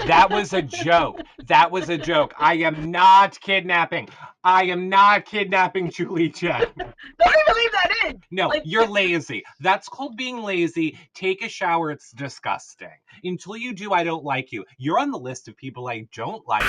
That was a joke. That was a joke. I am not kidnapping. I am not kidnapping Julie Chen. Don't even leave that in. No, Like, you're lazy. That's called being lazy. Take a shower. It's disgusting. Until you do, I don't like you. You're on the list of people I don't like.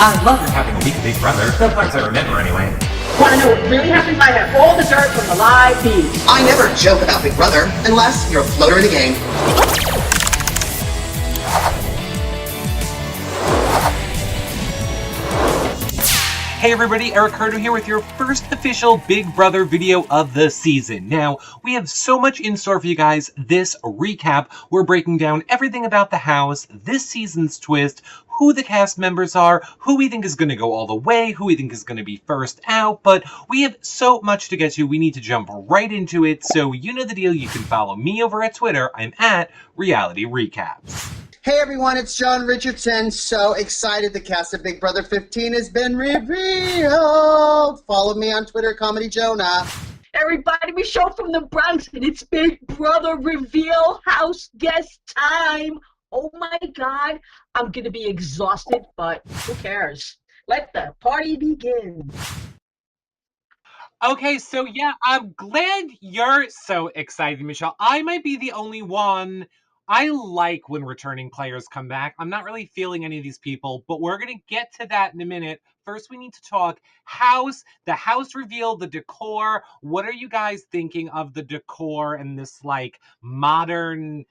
I love having a week of Big Brother. The parts I remember anyway. Want to know what really happens? I have all the dirt from the live feed. I never joke about Big Brother unless you're a floater in the game. Hey everybody, Eric Curto here with your first official Big Brother video of the season. Now, we have so much in store for you guys this recap. We're breaking down everything about the house, this season's twist, who the cast members are, who we think is going to go all the way, who we think is going to be first out, but we have so much to get to, we need to jump right into it, so you know the deal, you can follow me over at Twitter, I'm at Reality Recaps. Hey everyone, it's John Richardson. So excited the cast of Big Brother 15 has been revealed. Follow me on Twitter, Comedy Jonah. Everybody, we show from the Bronx, and it's Big Brother reveal house guest time. Oh my God, I'm gonna be exhausted, but who cares? Let the party begin. Okay, so yeah, I'm glad you're so excited, Michelle. I might be the only one. I like when returning players come back. I'm not really feeling any of these people, but we're going to get to that in a minute. First, we need to talk house, the house reveal, the decor. What are you guys thinking of the decor and this like modern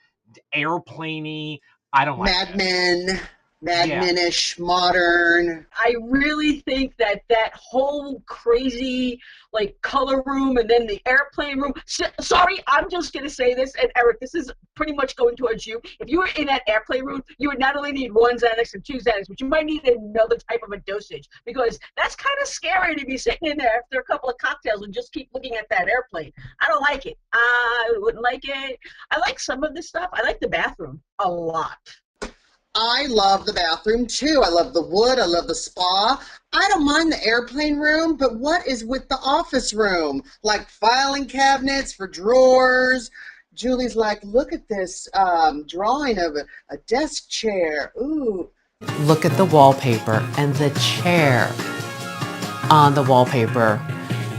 airplane-y? I don't like it. Mad Men-ish, modern. I really think that whole crazy, like, color room and then the airplane room. Sorry, I'm just going to say this, and Eric, this is pretty much going towards you. If you were in that airplane room, you would not only need one Xanax and two Xanax, but you might need another type of a dosage, because that's kind of scary to be sitting in there after a couple of cocktails and just keep looking at that airplane. I don't like it. I wouldn't like it. I like some of this stuff. I like the bathroom a lot. I love the bathroom too. I love the wood. I love the spa. I don't mind the airplane room, but what is with the office room? Like filing cabinets for drawers. Julie's like, look at this drawing of a desk chair. Ooh. Look at the wallpaper and the chair on the wallpaper.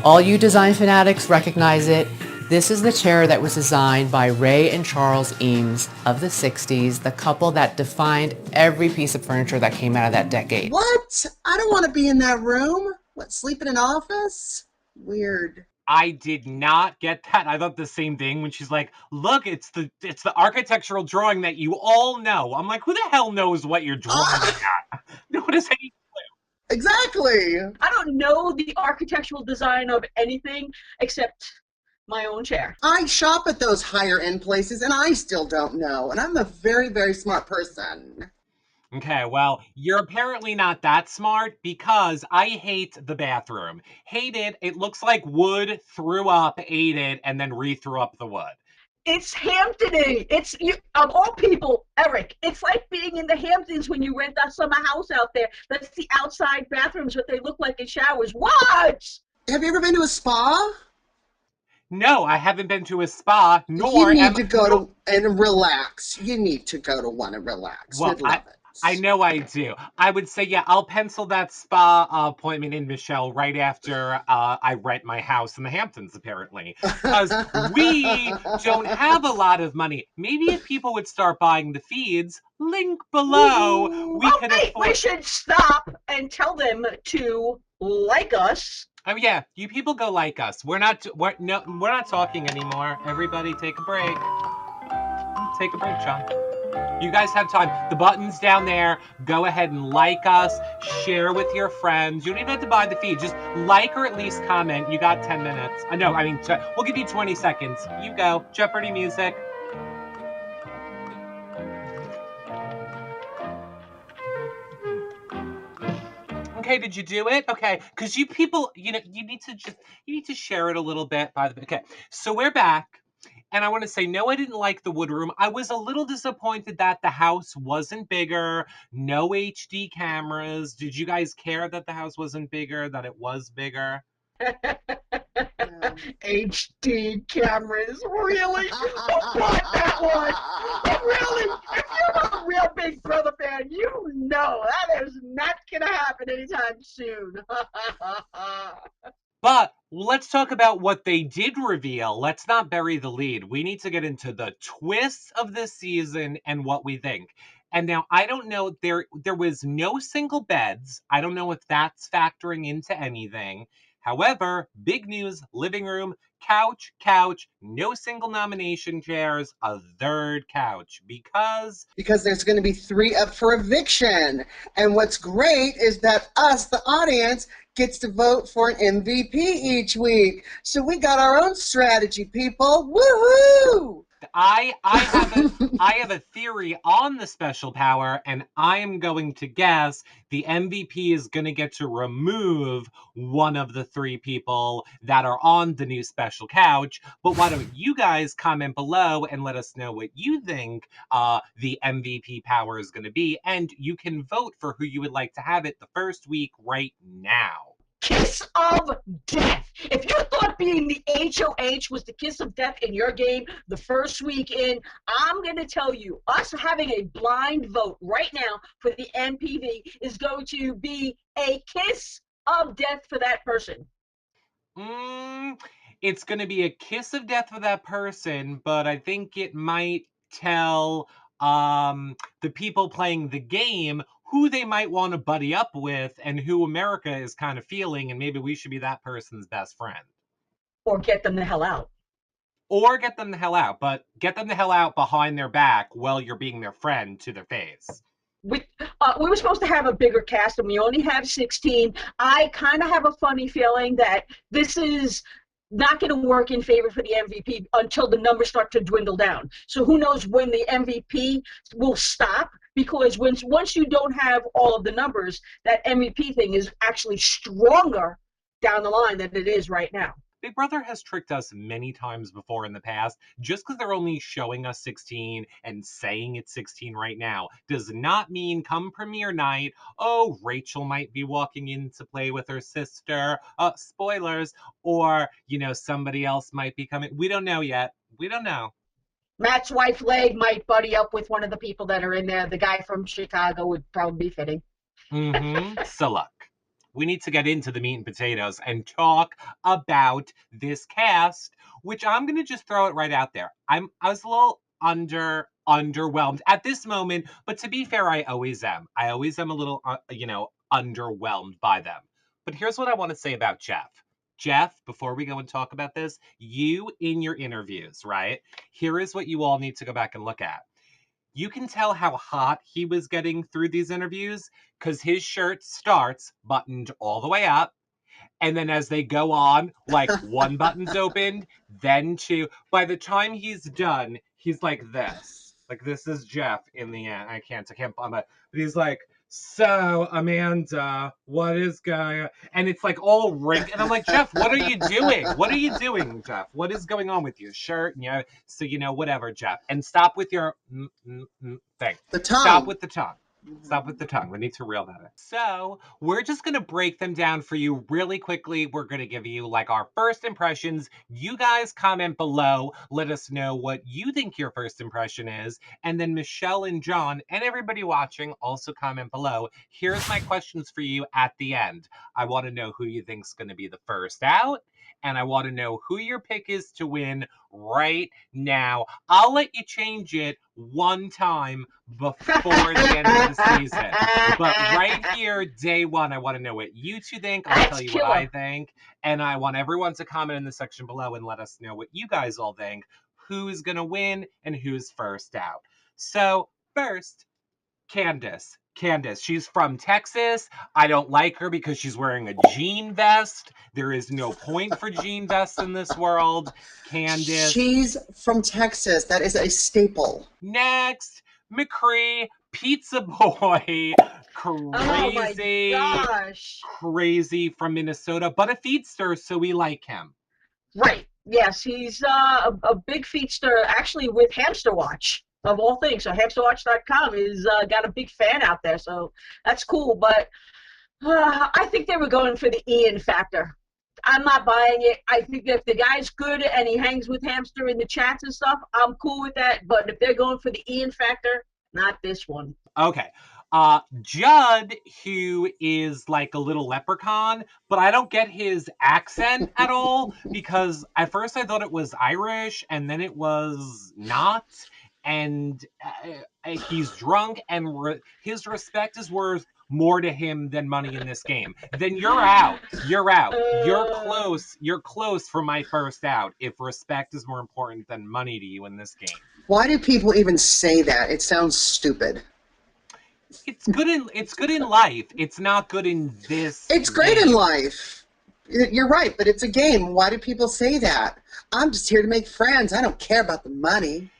All you design fanatics recognize it. This is the chair that was designed by Ray and Charles Eames of the 60s, the couple that defined every piece of furniture that came out of that decade. What? I don't want to be in that room. What, sleep in an office? Weird. I did not get that. I thought the same thing when she's like, look, it's the architectural drawing that you all know. I'm like, who the hell knows what you're drawing at? No one has any clue. Exactly. I don't know the architectural design of anything except my own chair. I shop at those higher end places and I still don't know. And I'm a very, very smart person. Okay, well, you're apparently not that smart because I hate the bathroom. Hate it. It looks like wood, threw up, ate it, and then re-threw up the wood. It's Hampton-y. It's, of all people, Eric, it's like being in the Hamptons when you rent that summer house out there. That's the outside bathrooms, what they look like in showers. What? Have you ever been to a spa? No, I haven't been to a spa, nor You need to go to and relax. You need to go to one and relax. Well, You'd love it. I know I do. I would say, yeah, I'll pencil that spa appointment in, Michelle, right after I rent my house in the Hamptons, apparently. Because we don't have a lot of money. Maybe if people would start buying the feeds, link below, we should stop and tell them to like us. Oh yeah, you people go like us. We're not talking anymore. Everybody take a break. Take a break, John. You guys have time. The button's down there. Go ahead and like us. Share with your friends. You don't even have to buy the feed. Just like or at least comment. You got 10 minutes. We'll give you 20 seconds. You go. Jeopardy music. Okay, did you do it? Okay, because you people, you need to share it a little bit. Okay, so we're back. And I want to say, no, I didn't like the wood room. I was a little disappointed that the house wasn't bigger. No HD cameras. Did you guys care that the house wasn't bigger, that it was bigger? HD cameras, really? Who bought that one? Oh, really? If you're a real Big Brother fan, you know that is not gonna happen anytime soon. But let's talk about what they did reveal. Let's not bury the lead. We need to get into the twists of this season and what we think. And now I don't know, there was no single beds. I don't know if that's factoring into anything. However, big news, living room, couch, no single nomination chairs, a third couch because there's going to be 3 up for eviction. And what's great is that us, the audience, gets to vote for an MVP each week. So we got our own strategy, people. Woohoo! I have a theory on the special power, and I am going to guess the MVP is going to get to remove one of the 3 people that are on the new special couch. But why don't you guys comment below and let us know what you think the MVP power is going to be, and you can vote for who you would like to have it the first week right now. Kiss of death. If you thought being the HOH was the kiss of death in your game the first week in, I'm going to tell you, us having a blind vote right now for the MPV is going to be a kiss of death for that person. It's going to be a kiss of death for that person, but I think it might tell the people playing the game who they might want to buddy up with and who America is kind of feeling, and maybe we should be that person's best friend. Or get them the hell out. Or get them the hell out, but get them the hell out behind their back while you're being their friend to their face. We were supposed to have a bigger cast, and we only have 16. I kind of have a funny feeling that this is not going to work in favor for the MVP until the numbers start to dwindle down. So who knows when the MVP will stop, because once you don't have all of the numbers, that MVP thing is actually stronger down the line than it is right now. Big Brother has tricked us many times before in the past. Just because they're only showing us 16 and saying it's 16 right now does not mean come premiere night, oh, Rachel might be walking in to play with her sister. Spoilers. Or, somebody else might be coming. We don't know yet. We don't know. Matt's wife, Leg, might buddy up with one of the people that are in there. The guy from Chicago would probably be fitting. So look. We need to get into the meat and potatoes and talk about this cast, which I'm going to just throw it right out there. I was a little underwhelmed at this moment, but to be fair, I always am. I always am a little, underwhelmed by them. But here's what I want to say about Jeff. Jeff, before we go and talk about this, you in your interviews, right? Here is what you all need to go back and look at. You can tell how hot he was getting through these interviews because his shirt starts buttoned all the way up. And then as they go on, like one button's opened, then 2. By the time he's done, he's like this. Like, this is Jeff in the end. I can't, but he's like, so, Amanda, what is going on? And it's like all rigged. And I'm like, Jeff, what are you doing? What are you doing, Jeff? What is going on with your shirt? And, so, whatever, Jeff. And stop with your thing. The tongue. Stop with the tongue. Stop with the tongue. We need to reel that in. So we're just going to break them down for you really quickly. We're going to give you like our first impressions. You guys comment below. Let us know what you think your first impression is. And then Michelle and John and everybody watching also comment below. Here's my questions for you at the end. I want to know who you think's going to be the first out. And I want to know who your pick is to win right now. I'll let you change it one time before the end of the season. But right here, day one, I want to know what you two think. I'll tell you what I think. And I want everyone to comment in the section below and let us know what you guys all think. Who's going to win and who's first out. So first, Candace. She's from Texas. I don't like her because she's wearing a jean vest. There is no point for jean vests in this world. Candace. She's from Texas. That is a staple. Next, McCree, Pizza Boy. Crazy. Oh my gosh. Crazy from Minnesota, but a feedster, so we like him. Right. Yes, he's a big feedster, actually, with Hamster Watch. Of all things, so hamsterwatch.com is got a big fan out there, so that's cool. But I think they were going for the Ian factor. I'm not buying it. I think that if the guy's good and he hangs with Hamster in the chats and stuff, I'm cool with that. But if they're going for the Ian factor, not this one. Okay. Judd, who is like a little leprechaun, but I don't get his accent at all because at first I thought it was Irish and then it was not. And he's drunk and his respect is worth more to him than money in this game. Then you're out. You're out. You're close for my first out if respect is more important than money to you in this game. Why do people even say that? It sounds stupid. It's good in life. It's not good in this. It's great in life. You're right, but it's a game. Why do people say that? I'm just here to make friends. I don't care about the money.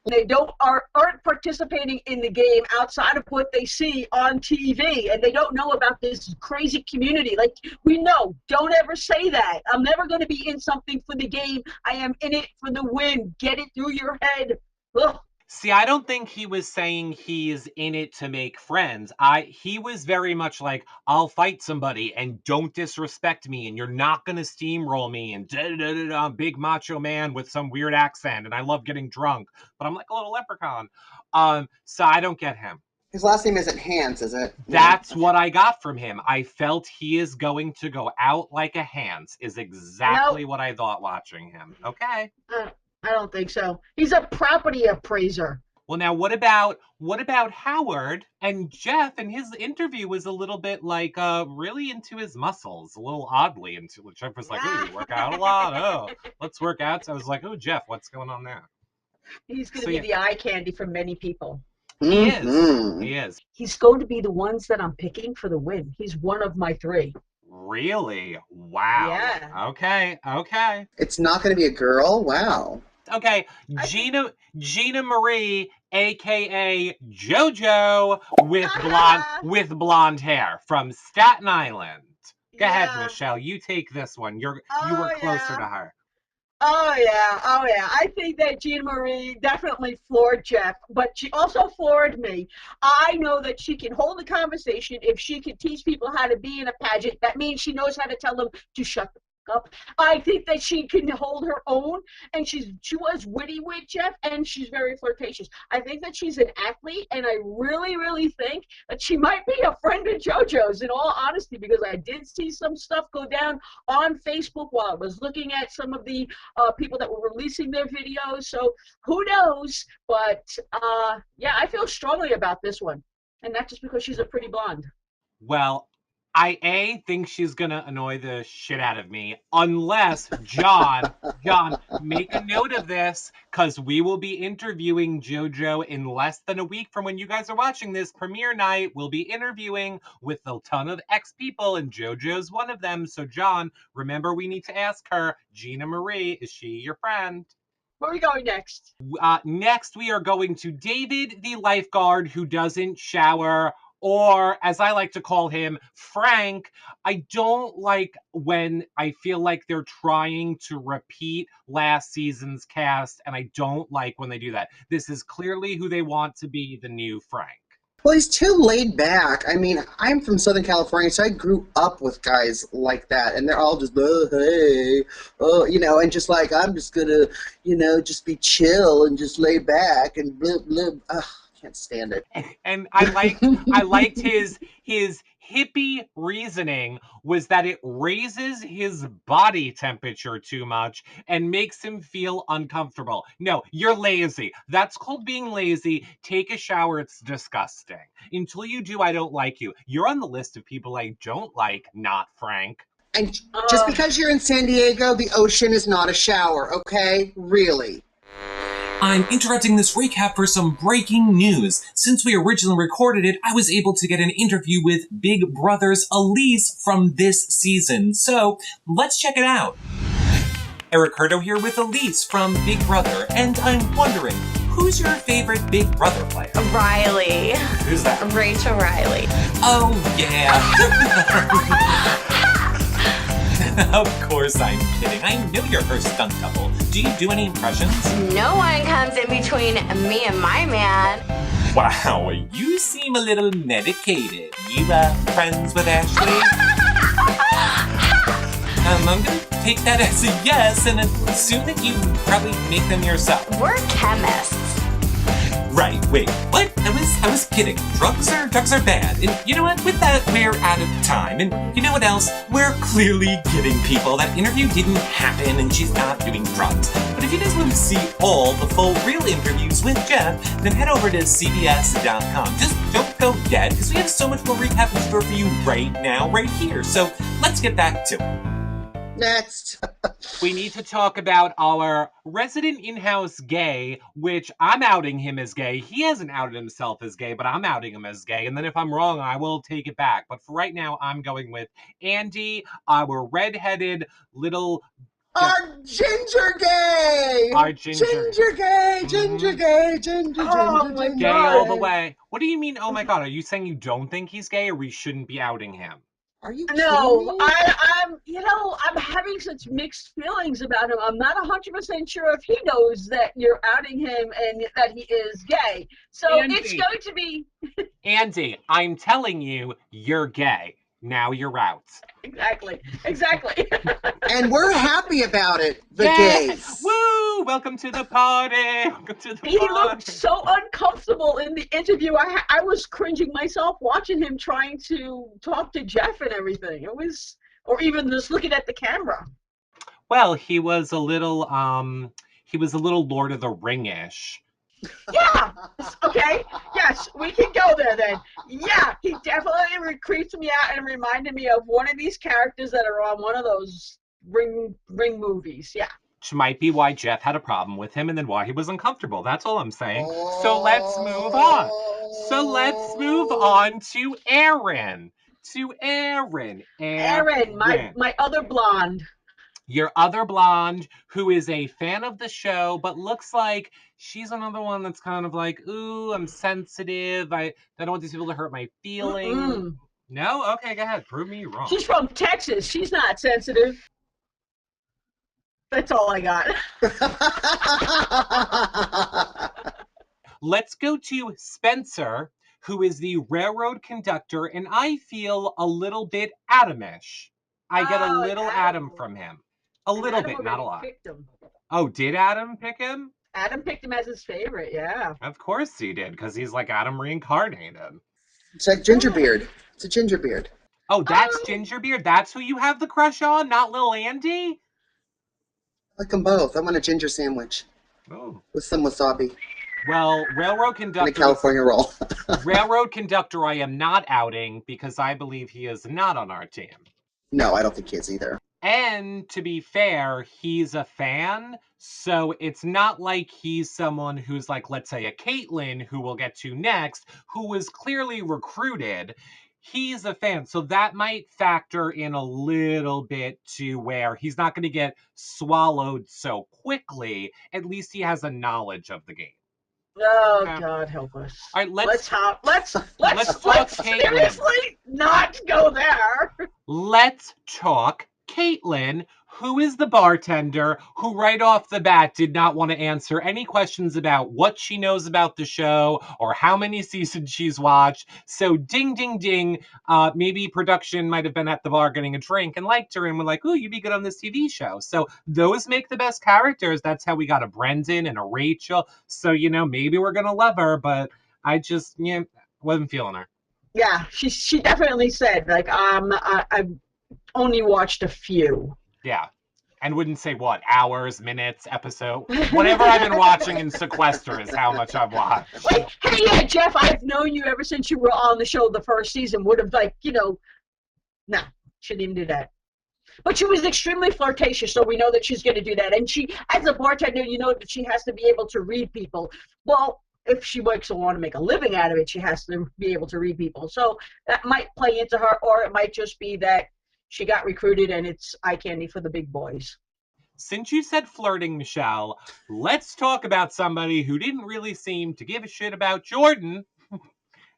They aren't participating in the game outside of what they see on TV, and they don't know about this crazy community. Like, we know, don't ever say that. I'm never going to be in something for the game. I am in it for the win. Get it through your head. Ugh. See, I don't think he was saying he's in it to make friends. He was very much like, I'll fight somebody and don't disrespect me and you're not going to steamroll me and I'm big macho man with some weird accent and I love getting drunk, but I'm like a little leprechaun. So I don't get him. His last name isn't Hans, is it? That's what I got from him. I felt he is going to go out like a Hans is exactly what I thought watching him. Okay. I don't think so. He's a property appraiser. Well, now what about Howard and Jeff? And his interview was a little bit like really into his muscles, a little oddly into. Jeff was like, "Oh, you work out a lot. Oh, let's work out." So I was like, "Oh, Jeff, what's going on there?" He's going to be the eye candy for many people. He is. He is. He's going to be the ones that I'm picking for the win. He's one of my 3. Really? Wow. Yeah. Okay. It's not going to be a girl? Wow. Okay, GinaMarie, aka JoJo, with blonde hair from Staten Island. Go ahead, Michelle. You take this one. You were closer to her. Oh yeah. I think that GinaMarie definitely floored Jeff, but she also floored me. I know that she can hold a conversation. If she can teach people how to be in a pageant, that means she knows how to tell them to shut the up. I think that she can hold her own, and she was witty with Jeff, and she's very flirtatious. I think that she's an athlete, and I really, really think that she might be a friend of JoJo's, in all honesty, because I did see some stuff go down on Facebook while I was looking at some of the people that were releasing their videos. So who knows? But yeah, I feel strongly about this one, and not just because she's a pretty blonde. Well, I think she's gonna annoy the shit out of me, unless John, make a note of this, because we will be interviewing JoJo in less than a week from when you guys are watching this premiere night. We'll be interviewing with a ton of ex-people, and JoJo's one of them. So John, remember we need to ask her, GinaMarie, is she your friend? Where are we going next? Next, we are going to David, the lifeguard who doesn't shower, or as I like to call him, Frank. I don't like when I feel like they're trying to repeat last season's cast, and I don't like when they do that. This is clearly who they want to be the new Frank. Well, he's too laid back. I mean, I'm from Southern California, so I grew up with guys like that, and they're all just, oh, hey, oh, you know, and just like, I'm just gonna, you know, just be chill and just lay back and blah, blah. Ugh, can't stand it. And I liked his hippie reasoning was that it raises his body temperature too much and makes him feel uncomfortable. No, you're lazy. That's called being lazy. Take a shower. It's disgusting. Until you do, I don't like you. You're on the list of people I don't like, not Frank. And just because you're in San Diego, the ocean is not a shower, okay? Really. I'm interrupting this recap for some breaking news. Since we originally recorded it, I was able to get an interview with Big Brother's Elise from this season. So, let's check it out. Eric Curto here with Elise from Big Brother, and I'm wondering, who's your favorite Big Brother player? Reilly. Who's that? Rachel Reilly. Oh, yeah. Of course I'm kidding. I know you're her stunt double. Do you do any impressions? No one comes in between me and my man. Wow, you seem a little medicated. You, friends with Ashley? I'm gonna take that as a yes and assume that you probably make them yourself. We're chemists. Right, wait, what? I was kidding. Drugs are bad. And you know what? With that, we're out of time. And you know what else? We're clearly kidding people. That interview didn't happen and she's not doing drugs. But if you guys want to see all the full real interviews with Jeff, then head over to CBS.com. Just don't go yet, because we have so much more recap in store for you right now, right here. So let's get back to it. Next. We need to talk about our resident in-house gay, which I'm outing him as gay. He hasn't outed himself as gay, but I'm outing him as gay. And then if I'm wrong, I will take it back. But for right now, I'm going with Andy, our redheaded little... Our ginger gay! Our ginger. Ginger gay! Ginger gay! Ginger, Oh ginger, my ginger. Gay all the way. What do you mean, oh my god? Are you saying you don't think he's gay, or we shouldn't be outing him? Are you No, kidding me? I'm having such mixed feelings about him. I'm not 100% sure if he knows that you're outing him and that he is gay. So Andy. it's going to be Andy, I'm telling you, you're gay. Now you're out. exactly. And we're happy about it, the Yeah. gays. Woo! Welcome to the party. Welcome to the He party. looked so uncomfortable in the interview. I was cringing myself watching him trying to talk to Jeff and everything. It was, or even just looking at the camera. Well, he was a little Lord of the Ring-ish. Yeah. Okay. Yes, we can go there then. Yeah, he definitely creeped me out and reminded me of one of these characters that are on one of those ring movies. Yeah. Which might be why Jeff had a problem with him and then why he was uncomfortable. That's all I'm saying. So let's move on. To Aaron. Erin, my other blonde. Your other blonde, who is a fan of the show, but looks like she's another one that's kind of like, ooh, I'm sensitive. I don't want these people to hurt my feelings. Mm-mm. No? Okay, go ahead. Prove me wrong. She's from Texas. She's not sensitive. That's all I got. Let's go to Spencer, who is the railroad conductor, and I feel a little bit Adamish. I get a little Adam from him. A little bit, not a lot. Picked him. Oh, did Adam pick him? Adam picked him as his favorite, yeah. Of course he did, because he's like Adam reincarnated. It's like Gingerbeard. It's a Gingerbeard. Oh, that's Gingerbeard? That's who you have the crush on, not Lil Andy? I like them both. I want a ginger sandwich. Oh. With some wasabi. Well, railroad And conductor... a California roll. Railroad conductor I am not outing, because I believe he is not on our team. No, I don't think he is either. And to be fair, he's a fan, so it's not like he's someone who's like, let's say, a Caitlyn, who we'll get to next, who was clearly recruited. He's a fan, so that might factor in a little bit to where he's not going to get swallowed so quickly. At least he has a knowledge of the game. Oh, Okay. God help us. All right, Let's talk Caitlyn. seriously not go there. Let's talk Caitlyn, who is the bartender who right off the bat did not want to answer any questions about what she knows about the show or how many seasons she's watched. So ding, ding, ding. Maybe production might have been at the bar getting a drink and liked her and were like, ooh, you'd be good on this TV show. So those make the best characters. That's how we got a Brendan and a Rachel. So, maybe we're going to love her, but I just, wasn't feeling her. Yeah, she definitely said, like, I've only watched a few. Yeah. And wouldn't say what, hours, minutes, episode. Whatever I've been watching in sequester is how much I've watched. Wait, hey, yeah, Jeff, I've known you ever since you were on the show the first season. Would have, like, no, shouldn't even do that. But she was extremely flirtatious, so we know that she's going to do that. And she, as a bartender, you know that she has to be able to read people. Well, if she works and want to make a living out of it, she has to be able to read people. So that might play into her, or it might just be that she got recruited and it's eye candy for the big boys. Since you said flirting, Michelle, let's talk about somebody who didn't really seem to give a shit about Jordan,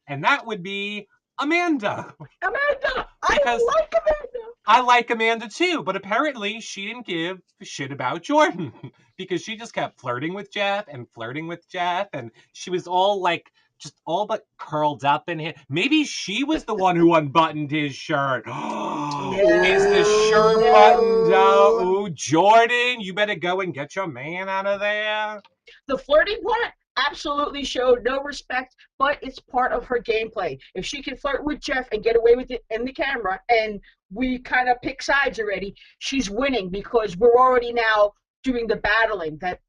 and that would be Amanda. Amanda! Because I like Amanda! I like Amanda too, but apparently she didn't give a shit about Jordan because she just kept flirting with Jeff, and she was all like just all but curled up in him. Maybe she was the one who unbuttoned his shirt. Is the shirt buttoned up? No. Ooh, Jordan, you better go and get your man out of there. The flirting part absolutely showed no respect, but it's part of her gameplay. If she can flirt with Jeff and get away with it in the camera, and we kind of pick sides already, she's winning because we're already now doing the battling that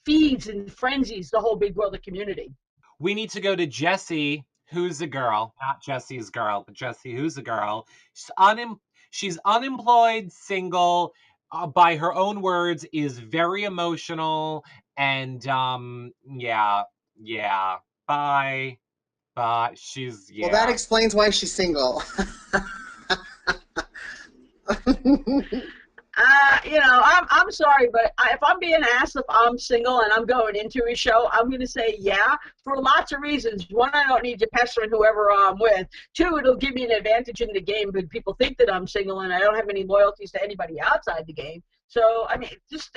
feeds and frenzies the whole Big Brother community. We need to go to Jessie, who's a girl, not Jesse's girl, but Jessie, who's a girl. She's unemployed, single, by her own words, is very emotional, and yeah, bye, bye. Well, that explains why she's single. I'm sorry, but if I'm being asked if I'm single and I'm going into a show, I'm going to say yeah, for lots of reasons. One, I don't need to pester whoever I'm with. Two, it'll give me an advantage in the game because people think that I'm single and I don't have any loyalties to anybody outside the game. So, I mean, just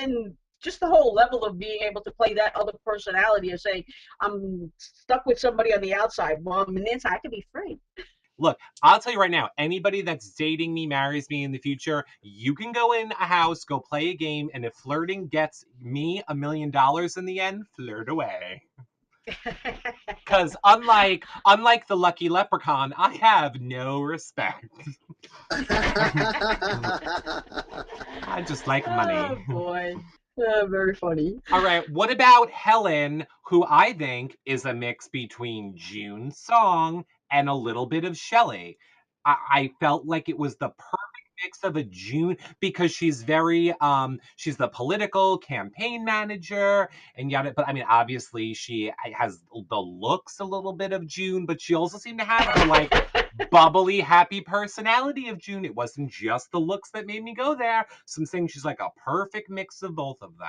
the whole level of being able to play that other personality of saying I'm stuck with somebody on the outside. Well, I'm an inside. I can be free. Look, I'll tell you right now, anybody that's dating me, marries me in the future, you can go in a house, go play a game, and if flirting gets me $1 million in the end, flirt away. Because unlike the lucky leprechaun, I have no respect. I just like money. Oh, boy. Very funny. All right, what about Helen, who I think is a mix between June's song and a little bit of Shelley? I felt like it was the perfect mix of a June because she's she's the political campaign manager and yada, but I mean obviously she has the looks a little bit of June, but she also seemed to have her like bubbly, happy personality of June. It wasn't just the looks that made me go there. So I'm saying she's like a perfect mix of both of them.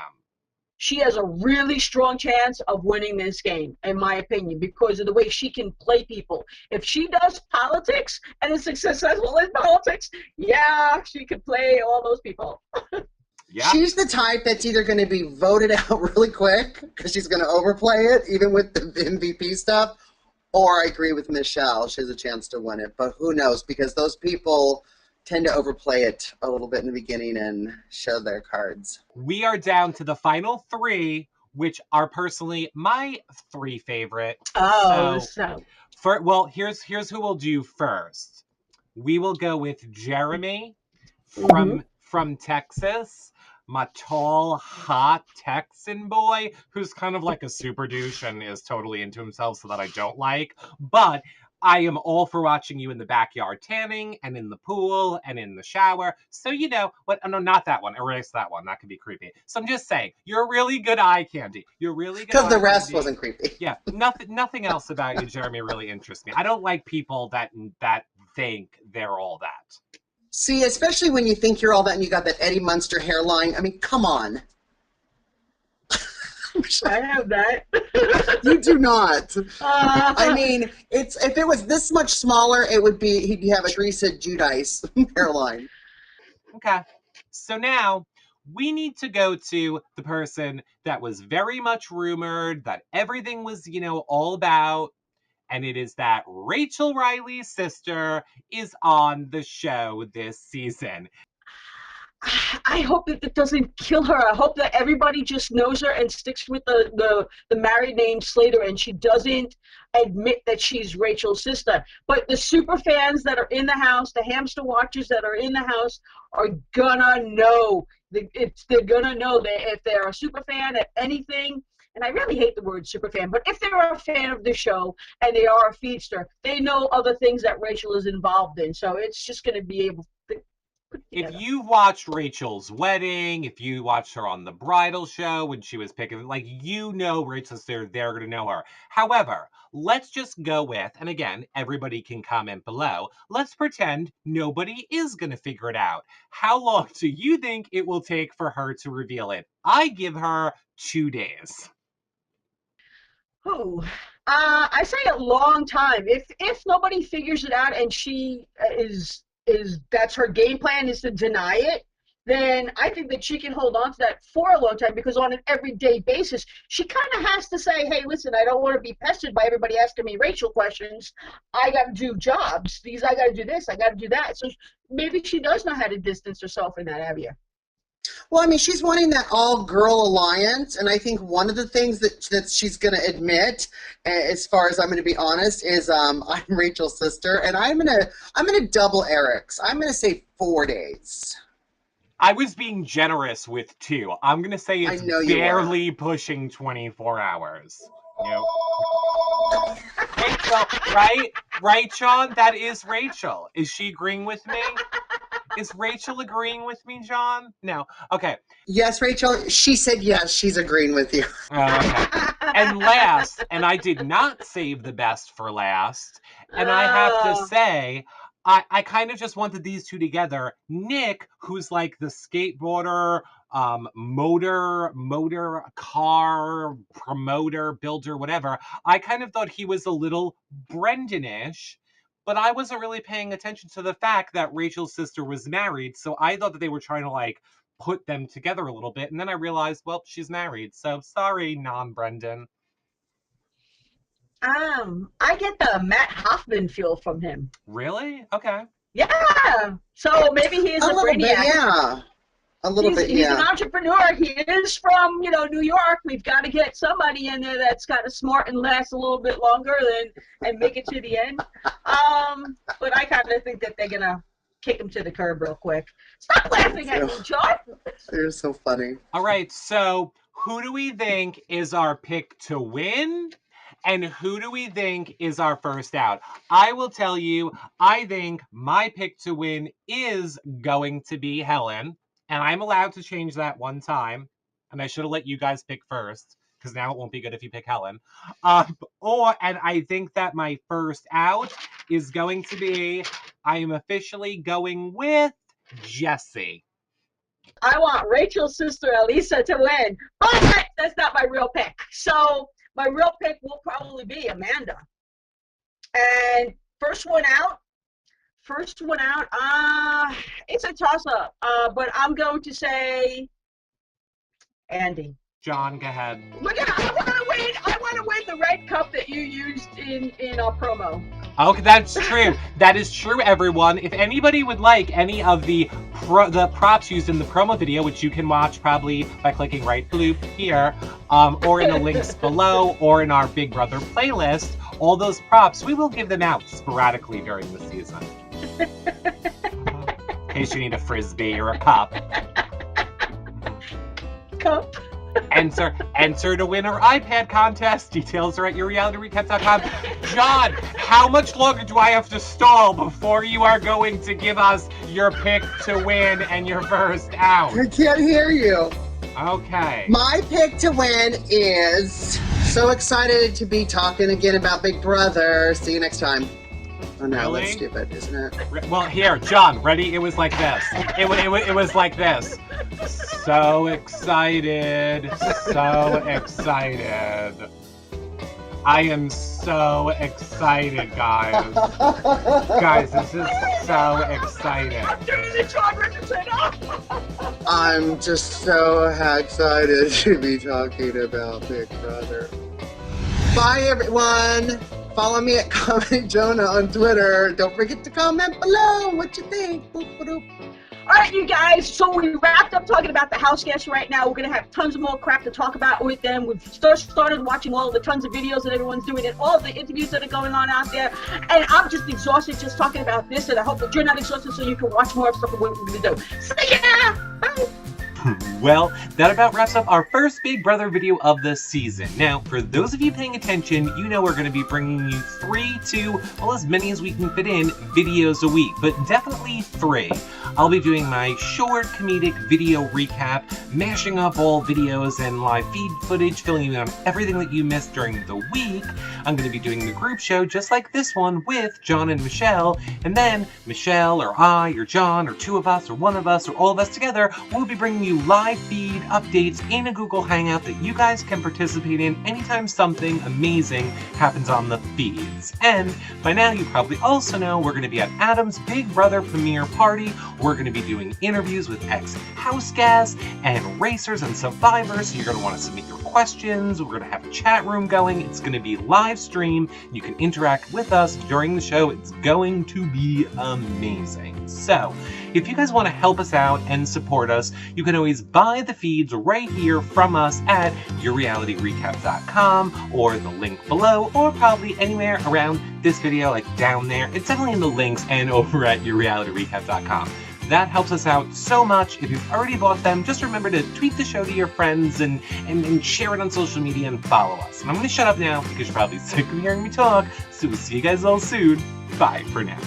She has a really strong chance of winning this game, in my opinion, because of the way she can play people. If she does politics and is successful in politics, yeah, she could play all those people. Yeah. She's the type that's either going to be voted out really quick because she's going to overplay it, even with the MVP stuff, or I agree with Michelle. She has a chance to win it. But who knows? Because those people tend to overplay it a little bit in the beginning and show their cards. We are down to the final three, which are personally my three favorite. Here's who we'll do first. We will go with Jeremy from Texas, my tall, hot Texan boy who's kind of like a super douche and is totally into himself, so that I don't like. But I am all for watching you in the backyard tanning and in the pool and in the shower. So you know what? No, not that one. Erase that one. That could be creepy. So I'm just saying, you're really good eye candy. You're really good. Because the rest wasn't creepy. Yeah, nothing else about you, Jeremy, really interests me. I don't like people that think they're all that. See, especially when you think you're all that and you got that Eddie Munster hairline. I mean, come on. I have that. You do not. I mean, if it was this much smaller, he'd have a Teresa Giudice hairline. Okay, so now we need to go to the person that was very much rumored, that everything was, all about, and it is that Rachel Reilly's sister is on the show this season. I hope that doesn't kill her. I hope that everybody just knows her and sticks with the married name Slater, and she doesn't admit that she's Rachel's sister. But the super fans that are in the house, the hamster watchers that are in the house, are gonna know. They're gonna know that if they're a super fan of anything, and I really hate the word super fan, but if they're a fan of the show and they are a feedster, they know other things that Rachel is involved in. So it's just gonna be able to. If you watched Rachel's wedding, if you watched her on the bridal show when she was picking, Rachel's there, they're going to know her. However, let's just go with, and again, everybody can comment below, let's pretend nobody is going to figure it out. How long do you think it will take for her to reveal it? I give her 2 days. Oh, I say a long time. If nobody figures it out and she is that's her game plan is to deny it, then I think that she can hold on to that for a long time, because on an everyday basis, she kind of has to say, hey, listen, I don't want to be pestered by everybody asking me Rachel questions. I got to do jobs. I got to do this. I got to do that. So maybe she does know how to distance herself in that area. Well, I mean, she's wanting that all-girl alliance, and I think one of the things that she's going to admit, as far as I'm going to be honest, is I'm Rachel's sister, and I'm gonna double Eric's. I'm going to say 4 days. I was being generous with 2. I'm going to say it's barely pushing 24 hours. Rachel, right? Right, John? That is Rachel. Is she agreeing with me? Is Rachel agreeing with me, John? No. Okay. Yes, Rachel. She said yes. She's agreeing with you. Okay. And last, and I did not save the best for last, and I have to say, I kind of just wanted these two together. Nick, who's like the skateboarder, motor car promoter, builder, whatever. I kind of thought he was a little Brendan-ish, but I wasn't really paying attention to the fact that Rachel's sister was married, so I thought that they were trying to like put them together a little bit, and then I realized, well, she's married, so sorry, non-Brendan. I get the Matt Hoffman feel from him. Really? Okay. Yeah. So maybe he is a brainiac. Yeah. A little bit, He's an entrepreneur. He is from, New York. We've got to get somebody in there that's kind of smart and lasts a little bit longer and make it to the end. But I kind of think that they're going to kick him to the curb real quick. Stop laughing at me, Judd. You're so funny. All right, so who do we think is our pick to win? And who do we think is our first out? I will tell you, I think my pick to win is going to be Helen. And I'm allowed to change that one time. And I should have let you guys pick first, because now it won't be good if you pick Helen. And I think that my first out is going to be, I am officially going with Jessie. I want Rachel's sister, Elissa, to win. But that's not my real pick. So my real pick will probably be Amanda. And first one out, it's a toss-up. But I'm going to say Andy. John, go ahead. Look at, I want to win the red cup that you used in our promo. Okay, that's true. That is true, everyone. If anybody would like any of the props used in the promo video, which you can watch probably by clicking right bloop here, or in the links below, or in our Big Brother playlist, all those props, we will give them out sporadically during the season. In case you need a frisbee or a cup. Cup. Enter to win our iPad contest. Details are at yourrealityrecap.com. John, how much longer do I have to stall before you are going to give us your pick to win and your first out? I can't hear you. Okay. My pick to win is so excited to be talking again about Big Brother. See you next time. Oh no, Really? That's stupid, isn't it? Well, here, John, ready? It was like this. It was like this. So excited. So excited. I am so excited, guys. Guys, this is so exciting. I'm just so excited to be talking about Big Brother. Bye, everyone. Follow me at Comment Jonah on Twitter. Don't forget to comment below what you think. Boop, boop, boop. All right, you guys, so we wrapped up talking about the house guests right now. We're going to have tons of more crap to talk about with them. We've started watching all of the tons of videos that everyone's doing and all of the interviews that are going on out there. And I'm just exhausted just talking about this, and I hope that you're not exhausted so you can watch more of stuff of what we're going to do. See ya! Bye! Well, that about wraps up our first Big Brother video of the season. Now, for those of you paying attention, you know we're going to be bringing you 3 to, well, as many as we can fit in, videos a week, but definitely 3. I'll be doing my short comedic video recap, mashing up all videos and live feed footage, filling you in on everything that you missed during the week. I'm going to be doing the group show just like this one with John and Michelle, and then Michelle or I or John or 2 of us or 1 of us or all of us together will be bringing you live live feed updates in a Google Hangout that you guys can participate in anytime something amazing happens on the feeds. And by now you probably also know we're going to be at Adam's Big Brother premiere party. We're going to be doing interviews with ex-house guests and racers and survivors, so you're going to want to submit your questions. We're going to have a chat room going. It's going to be live stream. You can interact with us during the show. It's going to be amazing. So if you guys want to help us out and support us, you can always buy the feeds right here from us at yourrealityrecap.com or the link below, or probably anywhere around this video, like down there. It's definitely in the links and over at yourrealityrecap.com. That helps us out so much. If you've already bought them, just remember to tweet the show to your friends and share it on social media and follow us. And I'm going to shut up now because you're probably sick of hearing me talk, so we'll see you guys all soon. Bye for now.